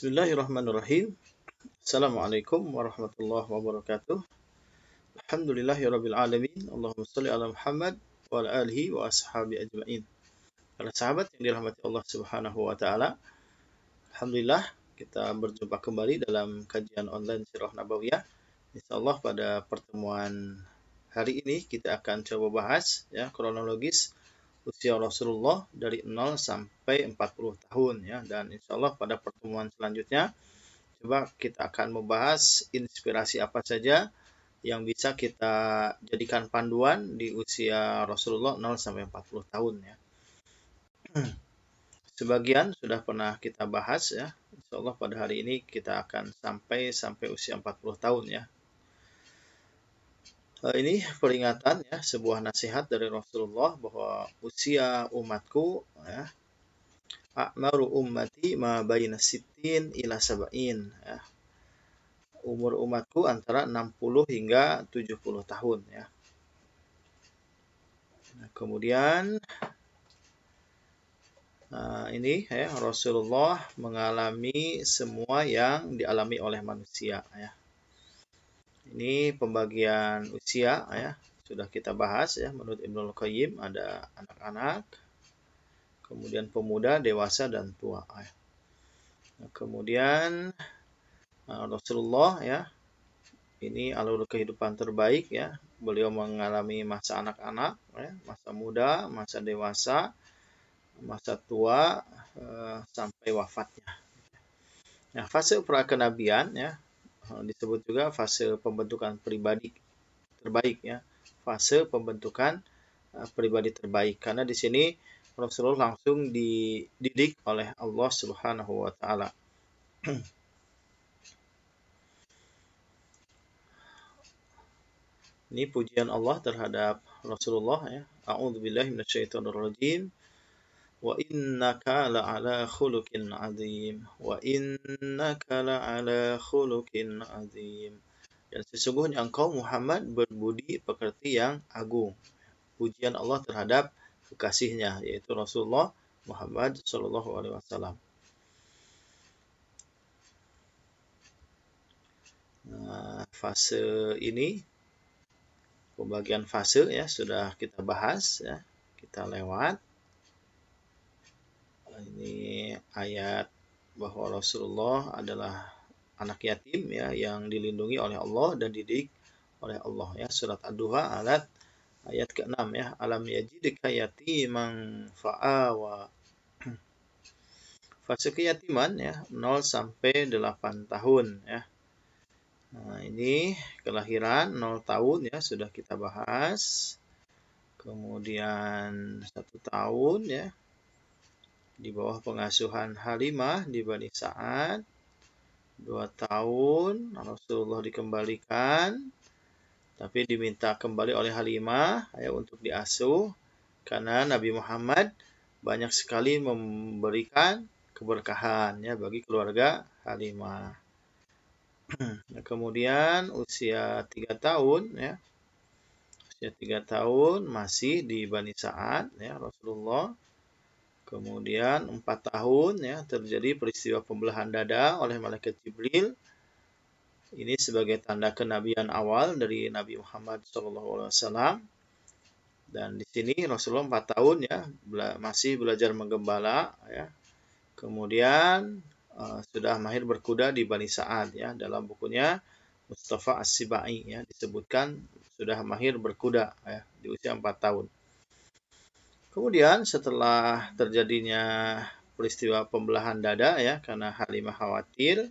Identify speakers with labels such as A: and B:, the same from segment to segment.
A: Bismillahirrahmanirrahim. Assalamualaikum warahmatullahi wabarakatuh. Alhamdulillahirabbil alamin. Allahumma shalli ala Muhammad wa ala alihi wa ashabi ajmain. Para sahabat yang dirahmati Allah Subhanahu wa taala, alhamdulillah kita berjumpa kembali dalam kajian online Sirah Nabawiyah. Insyaallah pada pertemuan hari ini kita akan coba bahas ya kronologis usia Rasulullah dari 0 sampai 40 tahun ya, dan insyaallah pada pertemuan selanjutnya coba kita akan membahas inspirasi apa saja yang bisa kita jadikan panduan di usia Rasulullah 0 sampai 40 tahun ya. Sebagian sudah pernah kita bahas ya. Insyaallah pada hari ini kita akan sampai usia 40 tahun ya. Ini peringatan ya, sebuah nasihat dari Rasulullah bahwa usia umatku ya, a'maru ummati ma baina sittin ila sab'in ya. Umur umatku antara 60 hingga 70 tahun ya. Nah, kemudian ini ya, Rasulullah mengalami semua yang dialami oleh manusia ya. Ini pembagian usia ya, sudah kita bahas ya. Menurut Ibnul Qayyim ada anak-anak, kemudian pemuda, dewasa, dan tua ya. Nah, kemudian Rasulullah ya, ini alur kehidupan terbaik ya. Beliau mengalami masa anak-anak ya, masa muda, masa dewasa, masa tua, sampai wafatnya. Nah, fase prakenabian ya, disebut juga fase pembentukan pribadi terbaik ya. Fase pembentukan pribadi terbaik, karena di sini Rasulullah langsung dididik oleh Allah Subhanahu wa taala. Ini pujian Allah terhadap Rasulullah ya. A'udzubillahi minasyaitonirrajim. Wa innaka la'ala khuluqin azim. Wa innaka la'ala khuluqin azim. Dan sesungguhnya engkau Muhammad berbudi pekerti yang agung. Pujian Allah terhadap kekasihnya, yaitu Rasulullah Muhammad sallallahu alaihi wasallam. Nah, fase ini, pembagian fase ya, sudah kita bahas ya, kita lewat. Ini ayat bahwa Rasulullah adalah anak yatim ya, yang dilindungi oleh Allah dan dididik oleh Allah ya. Surat Ad-Duha ayat ke-6 ya. Alam yajidka yatiman fa'awa. Fase keyatiman ya, 0 sampai 8 tahun ya. Nah, ini kelahiran 0 tahun ya, sudah kita bahas. Kemudian 1 tahun ya, di bawah pengasuhan Halimah di Bani Sa'ad. 2 tahun Rasulullah dikembalikan, tapi diminta kembali oleh Halimah ya, untuk diasuh, karena Nabi Muhammad banyak sekali memberikan keberkahan ya bagi keluarga Halimah. Nah, kemudian usia 3 tahun ya. Usia 3 tahun masih di Bani Sa'ad ya Rasulullah. Kemudian 4 tahun ya, terjadi peristiwa pembelahan dada oleh malaikat Jibril. Ini sebagai tanda kenabian awal dari Nabi Muhammad SAW. Dan di sini Rasulullah 4 tahun ya, masih belajar menggembala ya. Kemudian sudah mahir berkuda di Bani Sa'ad ya. Dalam bukunya Mustafa As-Sibai ya, disebutkan sudah mahir berkuda ya di usia 4 tahun. Kemudian setelah terjadinya peristiwa pembelahan dada ya, karena Halimah khawatir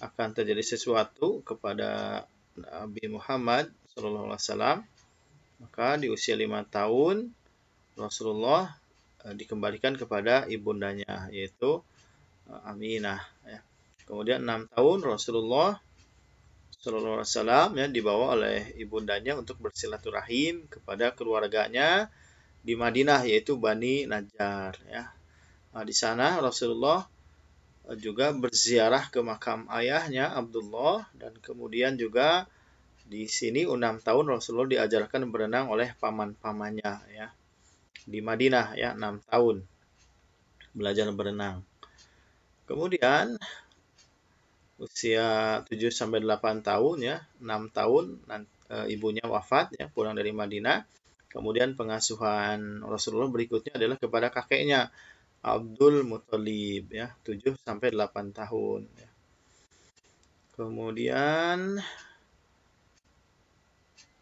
A: akan terjadi sesuatu kepada Nabi Muhammad SAW, maka di usia 5 tahun Rasulullah dikembalikan kepada ibundanya, yaitu Aminah ya. Kemudian 6 tahun Rasulullah SAW ya, dibawa oleh ibundanya untuk bersilaturahim kepada keluarganya di Madinah, yaitu Bani Najjar ya. Nah, di sana Rasulullah juga berziarah ke makam ayahnya Abdullah, dan kemudian juga di sini 6 tahun Rasulullah diajarkan berenang oleh paman-pamannya ya. Di Madinah ya, 6 tahun belajar berenang. Kemudian usia 7 sampai 8 tahun ya, 6 tahun ibunya wafat ya, pulang dari Madinah. Kemudian pengasuhan Rasulullah berikutnya adalah kepada kakeknya Abdul Muthalib ya, 7 sampai 8 tahun ya. Kemudian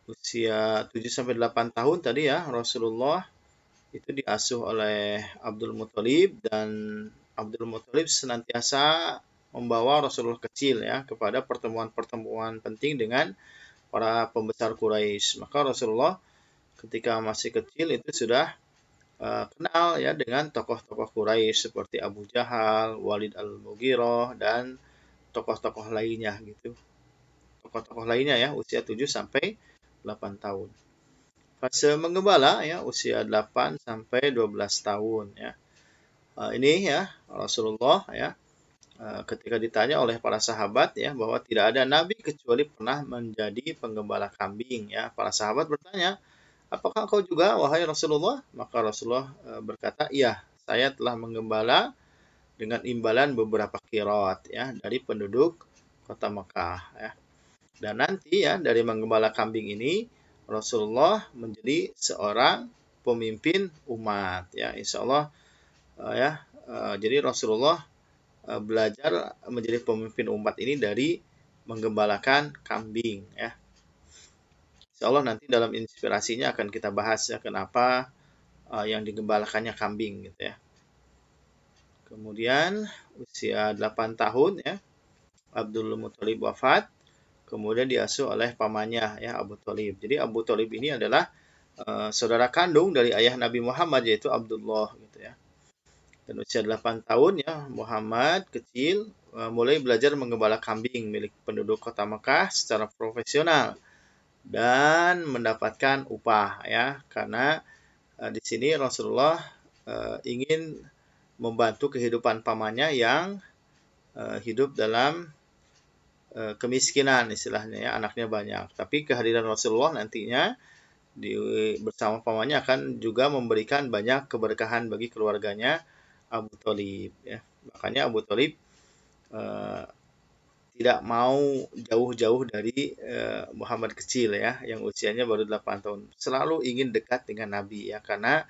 A: usia 7 sampai 8 tahun tadi ya, Rasulullah itu diasuh oleh Abdul Muthalib, dan Abdul Muthalib senantiasa membawa Rasulullah kecil ya kepada pertemuan-pertemuan penting dengan para pembesar Quraisy. Maka Rasulullah ketika masih kecil itu sudah kenal ya dengan tokoh-tokoh Quraisy seperti Abu Jahal, Walid Al-Mughirah, dan tokoh-tokoh lainnya gitu. Tokoh-tokoh lainnya ya, usia 7 sampai 8 tahun. Fase menggembala ya, usia 8 sampai 12 tahun ya. Ini ya Rasulullah ya, ketika ditanya oleh para sahabat ya bahwa tidak ada nabi kecuali pernah menjadi penggembala kambing ya. Para sahabat bertanya, "Apakah engkau juga wahai Rasulullah?" Maka Rasulullah berkata, "Iya, saya telah menggembala dengan imbalan beberapa qiraat ya dari penduduk kota Mekah ya. Dan nanti ya dari menggembala kambing ini Rasulullah menjadi seorang pemimpin umat ya, insya Allah ya. Jadi Rasulullah belajar menjadi pemimpin umat ini dari menggembalakan kambing ya. Insya Allah nanti dalam inspirasinya akan kita bahas ya kenapa yang digembalakannya kambing gitu ya. Kemudian usia 8 tahun ya, Abdul Muthalib wafat, kemudian diasuh oleh pamannya ya Abu Thalib. Jadi Abu Thalib ini adalah saudara kandung dari ayah Nabi Muhammad yaitu Abdullah gitu ya. Dan usia 8 tahun ya, Muhammad kecil mulai belajar menggembala kambing milik penduduk kota Mekah secara profesional dan mendapatkan upah ya, karena di sini Rasulullah ingin membantu kehidupan pamannya yang hidup dalam kemiskinan istilahnya ya, anaknya banyak. Tapi kehadiran Rasulullah nantinya bersama pamannya akan juga memberikan banyak keberkahan bagi keluarganya Abu Thalib ya. Makanya Abu Thalib tidak mau jauh-jauh dari Muhammad kecil ya, yang usianya baru 8 tahun. Selalu ingin dekat dengan Nabi ya, karena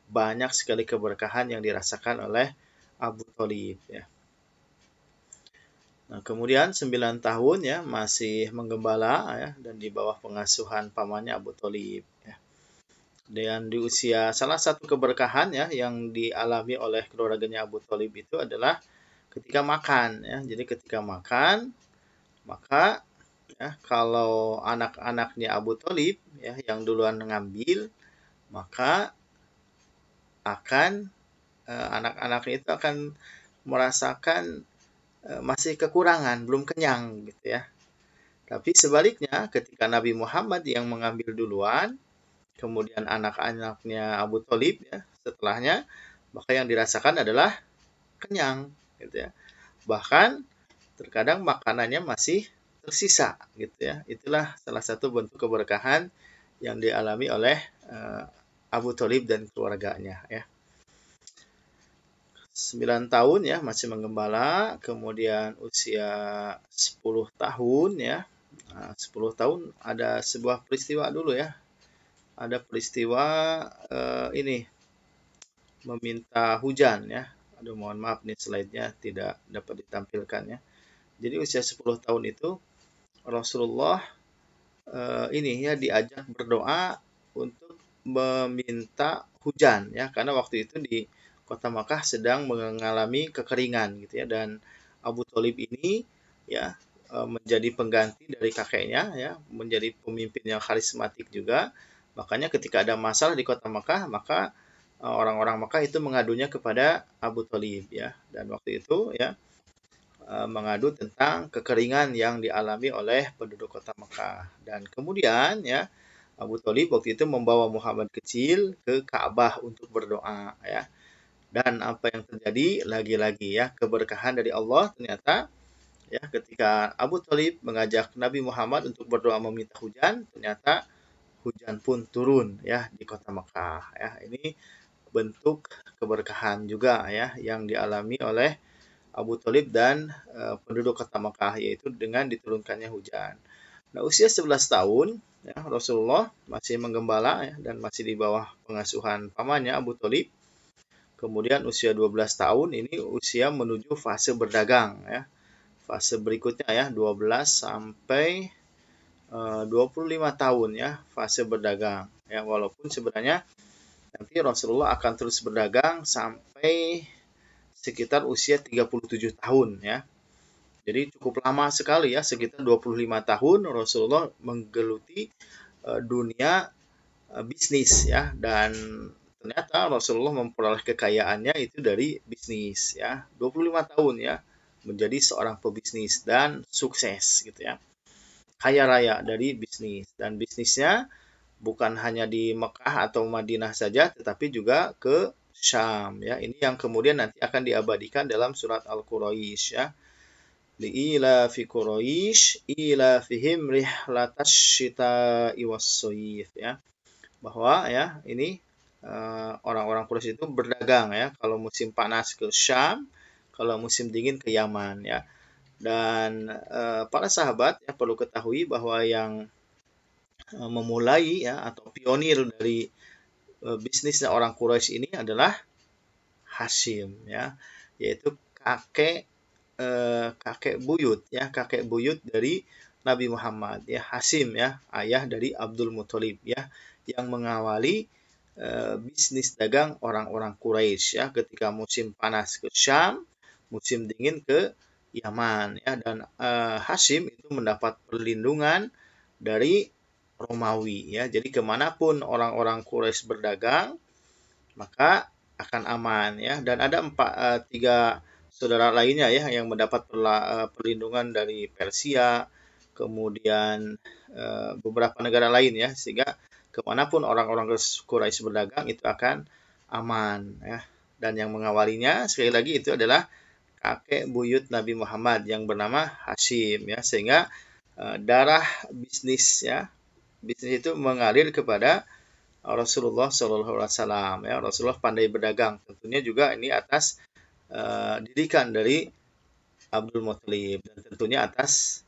A: banyak sekali keberkahan yang dirasakan oleh Abu Thalib ya. Nah, kemudian 9 tahun ya masih menggembala ya, dan di bawah pengasuhan pamannya Abu Thalib ya. Dan di usia salah satu keberkahan ya yang dialami oleh keluarganya Abu Thalib itu adalah ketika makan ya. Jadi ketika makan maka ya kalau anak-anaknya Abu Thalib ya yang duluan ngambil, maka akan anak-anak itu akan merasakan masih kekurangan, belum kenyang gitu ya. Tapi sebaliknya ketika Nabi Muhammad yang mengambil duluan, kemudian anak-anaknya Abu Thalib ya setelahnya, maka yang dirasakan adalah kenyang gitu ya. Bahkan terkadang makanannya masih tersisa gitu ya. Itulah salah satu bentuk keberkahan yang dialami oleh Abu Thalib dan keluarganya ya. 9 tahun ya masih menggembala, kemudian usia 10 tahun ya. Nah, 10 tahun ada sebuah peristiwa dulu ya. Ada peristiwa ini meminta hujan ya. Aduh mohon maaf nih slide-nya tidak dapat ditampilkan ya. Jadi usia 10 tahun itu Rasulullah ini ya diajak berdoa untuk meminta hujan ya, karena waktu itu di kota Makkah sedang mengalami kekeringan gitu ya, dan Abu Thalib ini ya menjadi pengganti dari kakeknya ya, menjadi pemimpin yang karismatik juga. Makanya ketika ada masalah di kota Makkah, maka orang-orang Makkah itu mengadunya kepada Abu Thalib ya, dan waktu itu ya mengadu tentang kekeringan yang dialami oleh penduduk kota Mekah. Dan kemudian ya Abu Thalib waktu itu membawa Muhammad kecil ke Ka'bah untuk berdoa ya. Dan apa yang terjadi lagi-lagi ya keberkahan dari Allah ternyata ya ketika Abu Thalib mengajak Nabi Muhammad untuk berdoa meminta hujan, ternyata hujan pun turun ya di kota Mekah ya. Ini bentuk keberkahan juga ya yang dialami oleh Abu Thalib dan penduduk kota Makkah, yaitu dengan diturunkannya hujan. Nah, usia 11 tahun ya, Rasulullah masih menggembala ya, dan masih di bawah pengasuhan pamannya Abu Thalib. Kemudian usia 12 tahun ini usia menuju fase berdagang ya. Fase berikutnya ya 12 sampai 25 tahun ya fase berdagang ya, walaupun sebenarnya nanti Rasulullah akan terus berdagang sampai sekitar usia 37 tahun ya. Jadi cukup lama sekali ya, sekitar 25 tahun Rasulullah menggeluti dunia bisnis ya, dan ternyata Rasulullah memperoleh kekayaannya itu dari bisnis ya. 25 tahun ya menjadi seorang pebisnis dan sukses gitu ya. Kaya raya dari bisnis, dan bisnisnya bukan hanya di Mekah atau Madinah saja tetapi juga ke Syam ya. Ini yang kemudian nanti akan diabadikan dalam surat Al-Quraisy ya. Li'ila fi Quraisy ila fihim rihlatash syita'i was-sayf ya. Bahwa ya ini orang-orang Quraisy itu berdagang ya, kalau musim panas ke Syam, kalau musim dingin ke Yaman ya. Dan para sahabat ya perlu ketahui bahwa yang memulai ya atau pionir dari bisnisnya orang Quraisy ini adalah Hashim ya, yaitu kakek buyut ya, kakek buyut dari Nabi Muhammad ya, Hashim ya, ayah dari Abdul Muthalib ya, yang mengawali bisnis dagang orang-orang Quraisy ya, ketika musim panas ke Syam, musim dingin ke Yaman ya. Dan Hashim itu mendapat perlindungan dari Romawi ya, jadi kemanapun orang-orang Quraisy berdagang maka akan aman ya. Dan ada tiga saudara lainnya ya yang mendapat perlindungan dari Persia, kemudian beberapa negara lain ya, sehingga kemanapun orang-orang Quraisy berdagang itu akan aman ya. Dan yang mengawalinya sekali lagi itu adalah kakek buyut Nabi Muhammad yang bernama Hashim ya, sehingga darah bisnis ya, bisnis itu mengalir kepada Rasulullah Shallallahu Alaihi Wasallam ya. Rasulullah pandai berdagang, tentunya juga ini atas didikan dari Abdul Muthalib, dan tentunya atas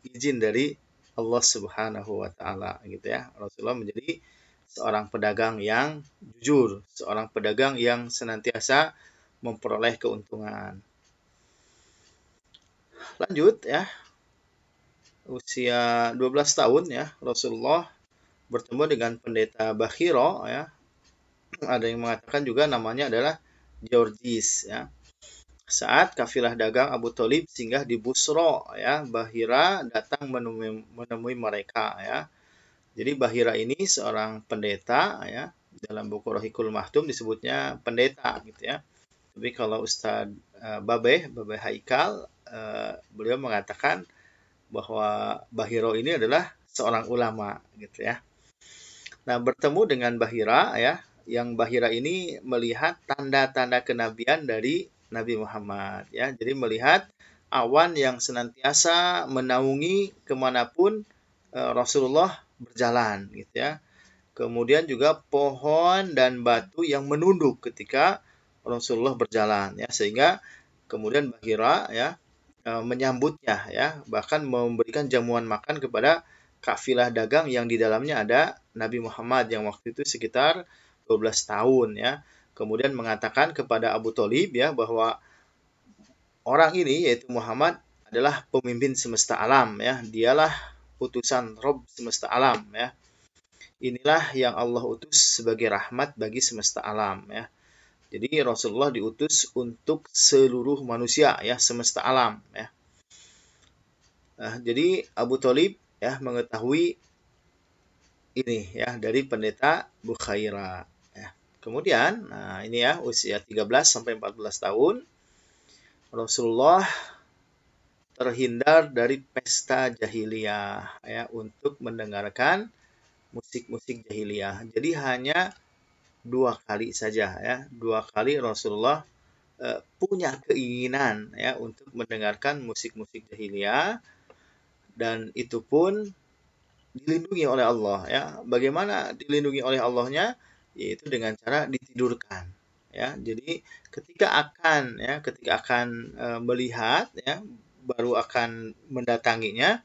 A: izin dari Allah Subhanahu wa taala gitu ya. Rasulullah menjadi seorang pedagang yang jujur, seorang pedagang yang senantiasa memperoleh keuntungan. Lanjut ya. Usia 12 tahun ya, Rasulullah bertemu dengan pendeta Bakhiro ya. Ada yang mengatakan juga namanya adalah Georgis ya. Saat kafilah dagang Abu Thalib singgah di Busro ya, Bahira datang menemui mereka ya. Jadi Bahira ini seorang pendeta ya, dalam buku Rohikul Mahtum disebutnya pendeta gitu ya. Tapi kalau Ustadz Babeh Haikal, beliau mengatakan bahwa Bahiro ini adalah seorang ulama gitu ya. Nah, bertemu dengan Bahira ya, yang Bahira ini melihat tanda-tanda kenabian dari Nabi Muhammad ya. Jadi melihat awan yang senantiasa menaungi kemanapun Rasulullah berjalan gitu ya. Kemudian juga pohon dan batu yang menunduk ketika Rasulullah berjalan ya, sehingga kemudian Bahira ya menyambutnya ya, bahkan memberikan jamuan makan kepada kafilah dagang yang di dalamnya ada Nabi Muhammad yang waktu itu sekitar 12 tahun ya. Kemudian mengatakan kepada Abu Thalib ya bahwa orang ini yaitu Muhammad adalah pemimpin semesta alam ya, dialah utusan Rabb semesta alam ya. Inilah yang Allah utus sebagai rahmat bagi semesta alam ya. Jadi Rasulullah diutus untuk seluruh manusia ya, semesta alam ya. Nah, jadi Abu Thalib ya mengetahui ini ya dari pendeta Bukhaira ya. Kemudian nah ini ya usia 13 sampai 14 tahun Rasulullah terhindar dari pesta jahiliyah ya, untuk mendengarkan musik-musik jahiliyah. Jadi hanya 2 kali saja ya, 2 kali Rasulullah punya keinginan ya untuk mendengarkan musik-musik jahiliyah, dan itu pun dilindungi oleh Allah ya. Bagaimana dilindungi oleh Allahnya? Yaitu dengan cara ditidurkan. ya. Jadi ketika akan melihat ya, baru akan mendatanginya,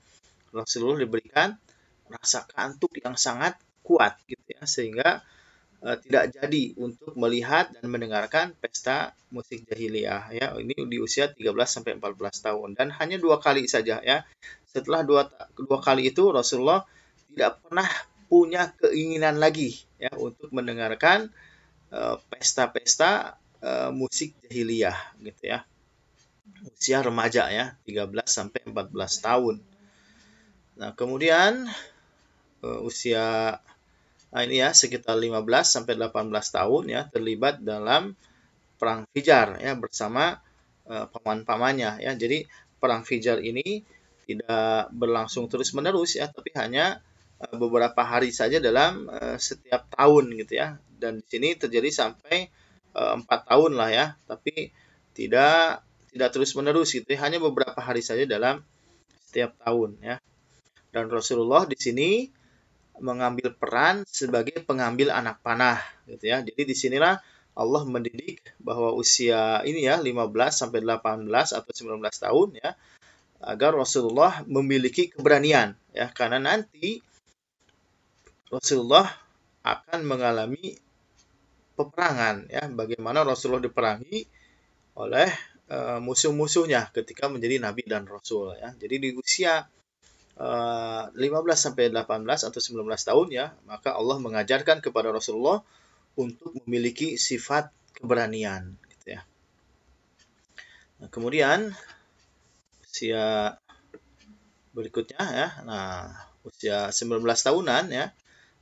A: Rasulullah diberikan rasa kantuk yang sangat kuat gitu ya, sehingga tidak jadi untuk melihat dan mendengarkan pesta musik jahiliyah ya. Ini di usia 13 sampai 14 tahun dan hanya 2 kali saja ya. Setelah dua kali itu Rasulullah tidak pernah punya keinginan lagi ya untuk mendengarkan pesta-pesta musik jahiliyah gitu ya. Usia remaja ya, 13 sampai 14 tahun. Nah, kemudian usia ini ya sekitar 15 sampai 18 tahun ya terlibat dalam perang Fijar ya bersama paman-pamannya ya. Jadi perang Fijar ini tidak berlangsung terus-menerus ya, tapi hanya beberapa hari saja dalam setiap tahun gitu ya. Dan di sini terjadi sampai 4 tahun lah ya, tapi tidak tidak terus-menerus gitu ya, hanya beberapa hari saja dalam setiap tahun ya. Dan Rasulullah di sini mengambil peran sebagai pengambil anak panah gitu ya. Jadi disinilah Allah mendidik bahwa usia ini ya 15 sampai 18 atau 19 tahun ya agar Rasulullah memiliki keberanian ya, karena nanti Rasulullah akan mengalami peperangan ya, bagaimana Rasulullah diperangi oleh musuh-musuhnya ketika menjadi nabi dan rasul ya. Jadi di usia 15 sampai 18 atau 19 tahun ya, maka Allah mengajarkan kepada Rasulullah untuk memiliki sifat keberanian gitu ya. Nah, kemudian usia berikutnya ya. Nah, usia 19 tahunan ya,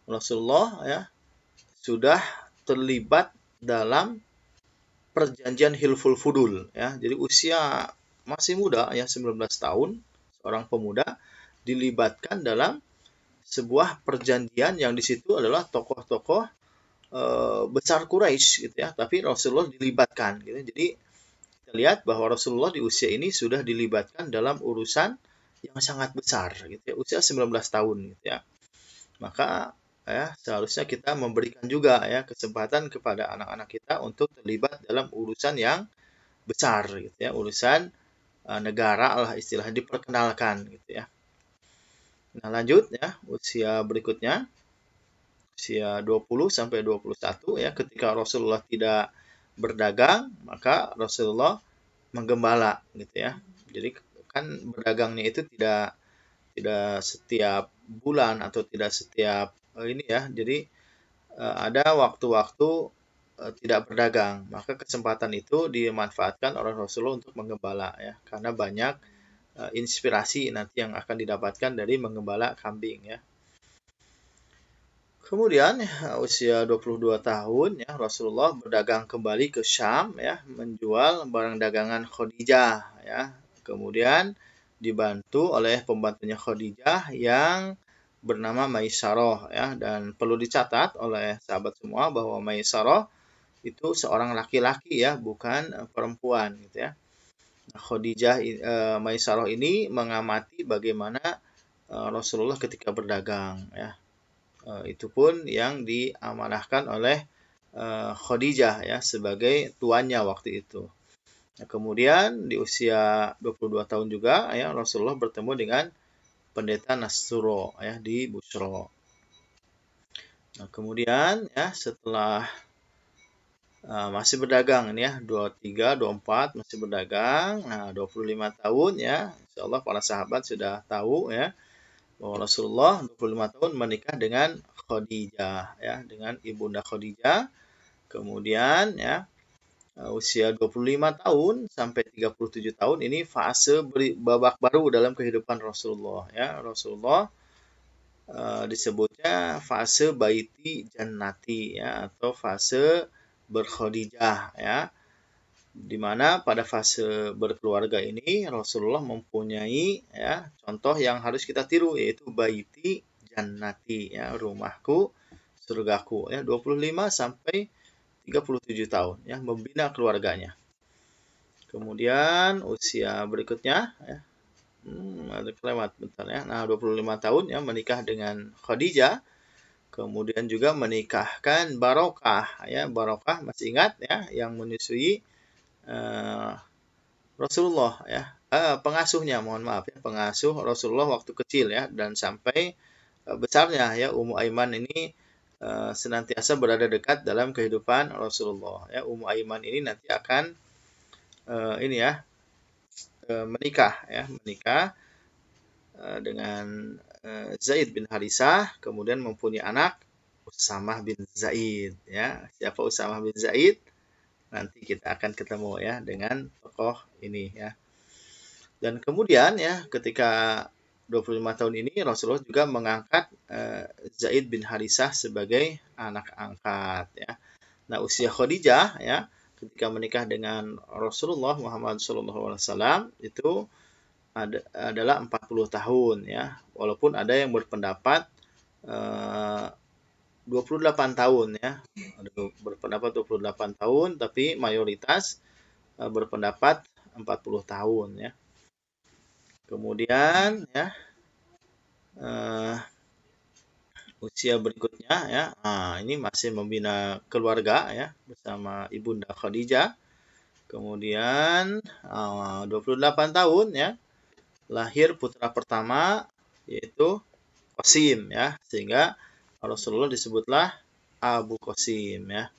A: Rasulullah ya sudah terlibat dalam perjanjian Hilful Fudul ya. Jadi usia masih muda ya, 19 tahun, seorang pemuda dilibatkan dalam sebuah perjanjian yang di situ adalah tokoh-tokoh besar Quraisy gitu ya, tapi Rasulullah dilibatkan gitu. Jadi kita lihat bahwa Rasulullah di usia ini sudah dilibatkan dalam urusan yang sangat besar gitu ya, usia 19 tahun gitu ya. Maka ya seharusnya kita memberikan juga ya kesempatan kepada anak-anak kita untuk terlibat dalam urusan yang besar gitu ya, urusan negara lah istilahnya, diperkenalkan gitu ya. Nah, lanjut ya, usia berikutnya usia 20 sampai 21 ya, ketika Rasulullah tidak berdagang, maka Rasulullah menggembala gitu ya. Jadi kan berdagangnya itu tidak tidak setiap bulan atau tidak setiap ini ya. Jadi ada waktu-waktu tidak berdagang, maka kesempatan itu dimanfaatkan oleh Rasulullah untuk menggembala ya, karena banyak inspirasi nanti yang akan didapatkan dari menggembala kambing ya. Kemudian usia 22 tahun ya Rasulullah berdagang kembali ke Syam ya, menjual barang dagangan Khadijah ya. Kemudian dibantu oleh pembantunya Khadijah yang bernama Maisarah ya, dan perlu dicatat oleh sahabat semua bahwa Maisarah itu seorang laki-laki ya, bukan perempuan gitu ya. Nah, Khadijah Maisarah ini mengamati bagaimana Rasulullah ketika berdagang ya. Itu pun yang diamanahkan oleh Khadijah ya sebagai tuannya waktu itu. Nah, kemudian di usia 22 tahun juga ya Rasulullah bertemu dengan pendeta Nasrullah ya di Busra. Nah, kemudian ya setelah masih berdagang ini ya, 23, 24 masih berdagang. Nah, 25 tahun ya, insyaallah para sahabat sudah tahu ya bahwa Rasulullah 25 tahun menikah dengan Khadijah ya, dengan ibunda Khadijah. Kemudian ya usia 25 tahun sampai 37 tahun ini fase babak baru dalam kehidupan Rasulullah ya. Rasulullah disebutnya fase baiti jannati ya, atau fase berkhadijah ya, di mana pada fase berkeluarga ini Rasulullah mempunyai ya contoh yang harus kita tiru, yaitu baiti jannati ya, rumahku surgaku ya, 25 sampai 37 tahun ya, membina keluarganya. Kemudian usia berikutnya ya, ada kelewat bentar ya. Nah, 25 tahun ya menikah dengan Khadijah. Kemudian juga menikahkan Barokah, ya. Barokah masih ingat ya, yang menyusui Rasulullah ya. Pengasuhnya, mohon maaf ya, pengasuh Rasulullah waktu kecil ya, dan sampai besarnya ya. Ummu Aiman ini senantiasa berada dekat dalam kehidupan Rasulullah ya. Ummu Aiman ini nanti akan ini ya, menikah ya, menikah dengan Zaid bin Harisah, kemudian mempunyai anak Usamah bin Zaid ya. Siapa Usamah bin Zaid? Nanti kita akan ketemu ya dengan tokoh ini ya. Dan kemudian ya, ketika 25 tahun ini Rasulullah juga mengangkat Zaid bin Harisah sebagai anak angkat ya. Nah, usia Khadijah ya, ketika menikah dengan Rasulullah Muhammad SAW itu adalah 40 tahun ya. Walaupun ada yang berpendapat 28 tahun ya. Ada berpendapat 28 tahun, tapi mayoritas berpendapat 40 tahun ya. Kemudian ya, usia berikutnya ya, ini masih membina keluarga ya bersama Ibunda Khadijah. Kemudian 28 tahun ya, lahir putra pertama yaitu Qasim ya, sehingga Rasulullah disebutlah Abu Qasim ya.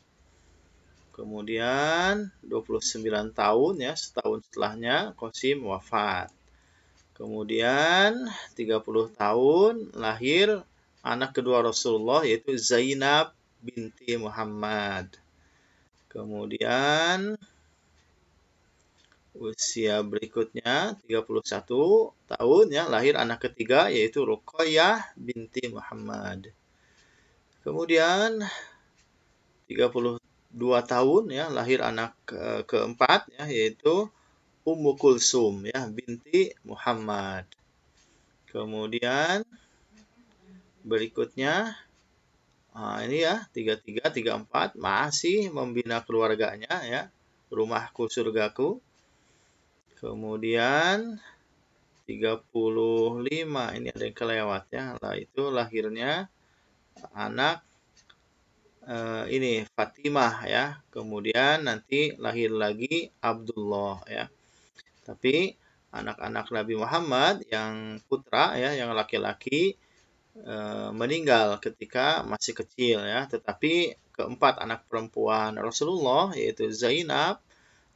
A: Kemudian 29 tahun ya, setahun setelahnya Qasim wafat. Kemudian 30 tahun lahir anak kedua Rasulullah yaitu Zainab binti Muhammad. Kemudian usia berikutnya 31 tahun ya, lahir anak ketiga yaitu Ruqayyah binti Muhammad. Kemudian 32 tahun ya, lahir anak keempat ya, yaitu Ummu Kulsum ya binti Muhammad. Kemudian berikutnya ini ya 33, 34 masih membina keluarganya ya, rumahku surgaku. Kemudian 35 ini ada yang kelewat ya. Lah itu lahirnya anak ini Fatimah ya. Kemudian nanti lahir lagi Abdullah ya. Tapi anak-anak Nabi Muhammad yang putra ya, yang laki-laki meninggal ketika masih kecil ya. Tetapi keempat anak perempuan Rasulullah yaitu Zainab,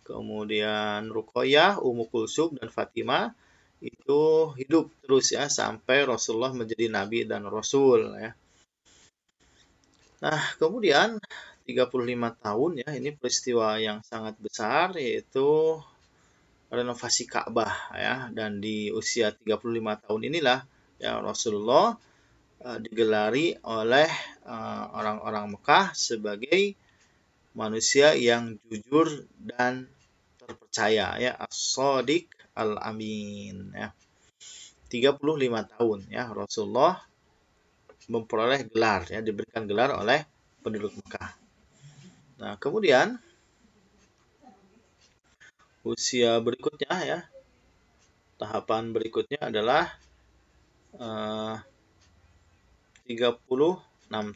A: kemudian Ruqayyah, Ummu Kulsum dan Fatimah itu hidup terus ya sampai Rasulullah menjadi nabi dan rasul ya. Nah, kemudian 35 tahun ya, ini peristiwa yang sangat besar yaitu renovasi Ka'bah ya, dan di usia 35 tahun inilah ya Rasulullah digelari oleh orang-orang Mekah sebagai manusia yang jujur dan terpercaya ya, as-shadiq al-amin ya. 35 tahun ya Rasulullah memperoleh gelar ya, diberikan gelar oleh penduduk Mekah. Nah, kemudian usia berikutnya ya, tahapan berikutnya adalah 36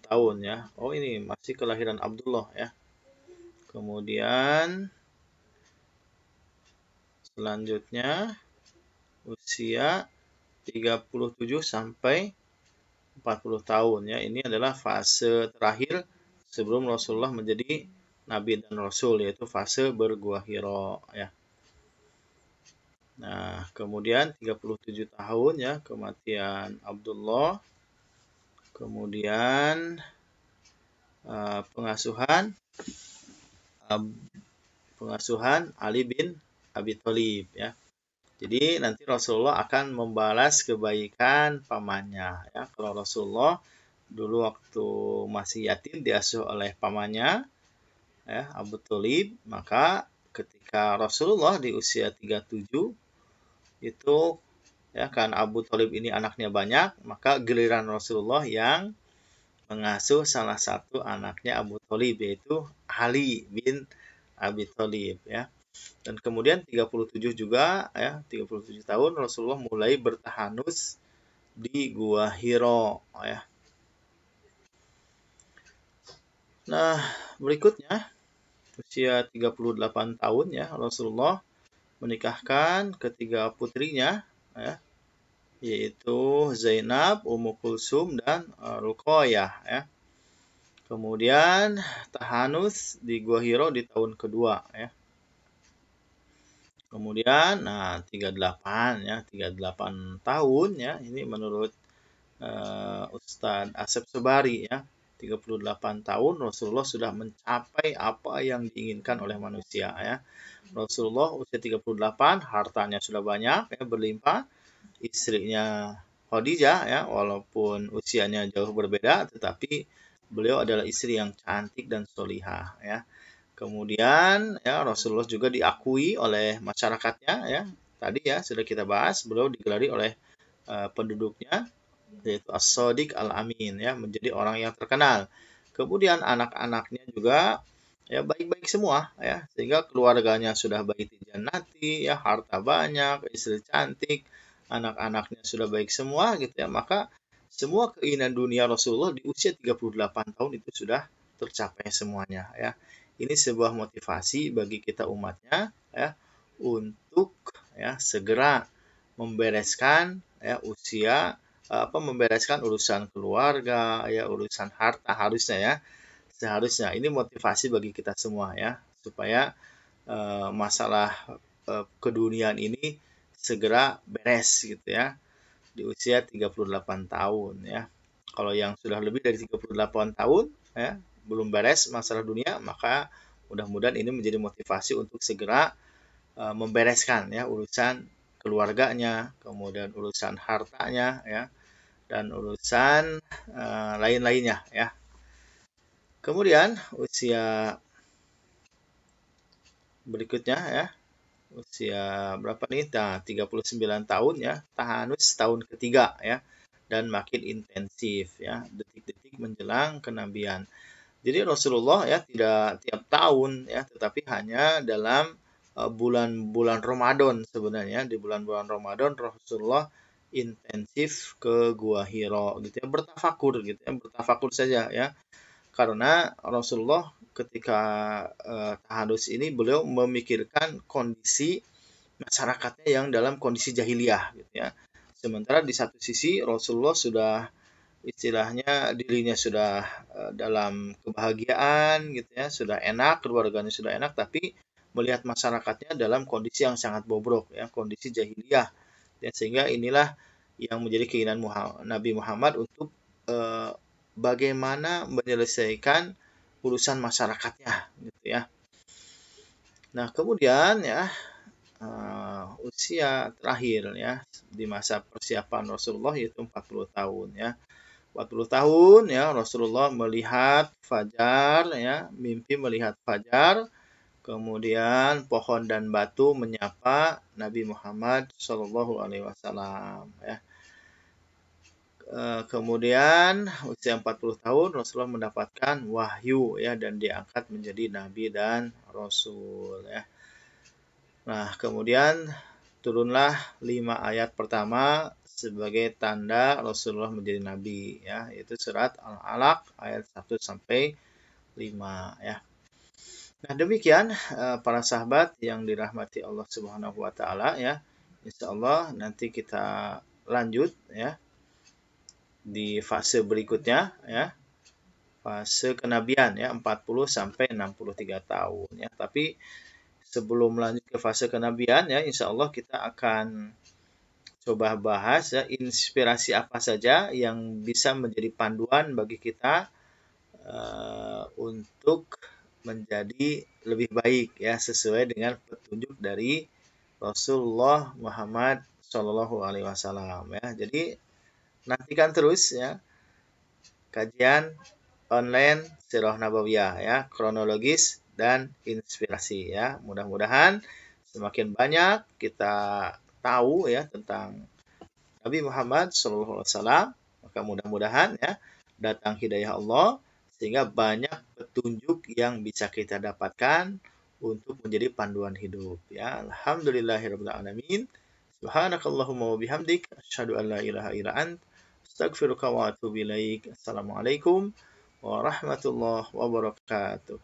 A: tahun ya. Oh, ini masih kelahiran Abdullah ya. Kemudian selanjutnya usia 37 sampai 40 tahun ya. Ini adalah fase terakhir sebelum Rasulullah menjadi Nabi dan Rasul, yaitu fase bergua Hira ya. Nah, kemudian 37 tahun ya kematian Abdullah. Kemudian pengasuhan Ali bin Abi Thalib ya. Jadi nanti Rasulullah akan membalas kebaikan pamannya ya. Kalau Rasulullah dulu waktu masih yatim diasuh oleh pamannya ya, Abu Thalib, maka ketika Rasulullah di usia 37 itu ya, kan Abu Thalib ini anaknya banyak, maka giliran Rasulullah yang mengasuh salah satu anaknya Abu Thalib yaitu Ali bin Abi Thalib ya. Dan kemudian 37 juga ya, 37 tahun Rasulullah mulai bertahanus di Gua Hira ya. Nah, berikutnya usia 38 tahun ya Rasulullah menikahkan ketiga putrinya ya, yaitu Zainab, Ummu Kulsum dan Ruqayyah ya. Kemudian tahanus di Gua Hiro di tahun kedua ya. Kemudian nah 38 ya, 38 tahun ya. Ini menurut Ustadz Asep Sebari ya. 38 tahun Rasulullah sudah mencapai apa yang diinginkan oleh manusia ya. Rasulullah usia 38, hartanya sudah banyak ya, berlimpah. Istrinya Khadijah ya, walaupun usianya jauh berbeda tetapi beliau adalah istri yang cantik dan solihah ya. Kemudian ya Rasulullah juga diakui oleh masyarakatnya ya. Tadi ya sudah kita bahas, beliau digelari oleh penduduknya yaitu As-Shadiq Al-Amin ya, menjadi orang yang terkenal. Kemudian anak-anaknya juga ya baik-baik semua ya, sehingga keluarganya sudah baiti jannati ya, harta banyak, istri cantik, anak-anaknya sudah baik semua gitu ya. Maka semua keinginan dunia Rasulullah di usia 38 tahun itu sudah tercapai semuanya ya. Ini sebuah motivasi bagi kita umatnya ya untuk ya segera membereskan ya usia membereskan urusan keluarga ya, urusan harta harusnya ya. Seharusnya ini motivasi bagi kita semua ya, supaya masalah keduniaan ini segera beres gitu ya di usia 38 tahun ya. Kalau yang sudah lebih dari 38 tahun ya belum beres masalah dunia, maka mudah-mudahan ini menjadi motivasi untuk segera membereskan ya urusan keluarganya, kemudian urusan hartanya ya, dan urusan lain-lainnya ya. Kemudian usia berikutnya ya, usia berapa nih? Nah, 39 tahun ya, tahanus tahun ketiga ya, dan makin intensif ya, detik-detik menjelang kenabian. Jadi Rasulullah ya tidak tiap tahun ya, tetapi hanya dalam bulan-bulan Ramadan sebenarnya. Di bulan-bulan Ramadan Rasulullah intensif ke Gua Hiro gitu ya, bertafakur gitu ya, bertafakur saja ya. Karena Rasulullah ketika tahadus ini beliau memikirkan kondisi masyarakatnya yang dalam kondisi jahiliyah gitu ya. Sementara di satu sisi Rasulullah sudah istilahnya dirinya sudah dalam kebahagiaan gitu ya, sudah enak, keluarganya sudah enak, tapi melihat masyarakatnya dalam kondisi yang sangat bobrok ya, kondisi jahiliyah. Ya, sehingga inilah yang menjadi keinginan Nabi Muhammad untuk eh, bagaimana menyelesaikan urusan masyarakatnya gitu ya. Nah, kemudian ya usia terakhir ya di masa persiapan Rasulullah yaitu 40 tahun ya. 40 tahun ya Rasulullah melihat fajar ya, mimpi melihat fajar, kemudian pohon dan batu menyapa Nabi Muhammad Shallallahu alaihi wasallam ya. Kemudian usia 40 tahun Rasulullah mendapatkan wahyu ya dan diangkat menjadi nabi dan rasul ya. Nah, kemudian turunlah 5 ayat pertama sebagai tanda Rasulullah menjadi nabi ya, yaitu surat Al-Alaq ayat 1 sampai 5 ya. Nah, demikian para sahabat yang dirahmati Allah Subhanahu wa taala ya. Insyaallah nanti kita lanjut ya di fase berikutnya ya. Fase kenabian ya 40 sampai 63 tahun ya. Tapi sebelum lanjut ke fase kenabian ya, insya Allah kita akan coba bahas ya inspirasi apa saja yang bisa menjadi panduan bagi kita untuk menjadi lebih baik ya sesuai dengan petunjuk dari Rasulullah Muhammad Shallallahu Alaihi Wasallam ya. Jadi nantikan terus ya kajian online Sirah Nabawiyah ya, kronologis dan inspirasi ya. Mudah-mudahan semakin banyak kita tahu ya tentang Nabi Muhammad SAW, maka mudah-mudahan ya datang hidayah Allah sehingga banyak petunjuk yang bisa kita dapatkan untuk menjadi panduan hidup ya. Alhamdulillahirabbil alamin. Subhanakallahumma wa asyhadu an la ilaha illa ant, astaghfiruka wa atubu ilaik. Assalamualaikum warahmatullahi wabarakatuh.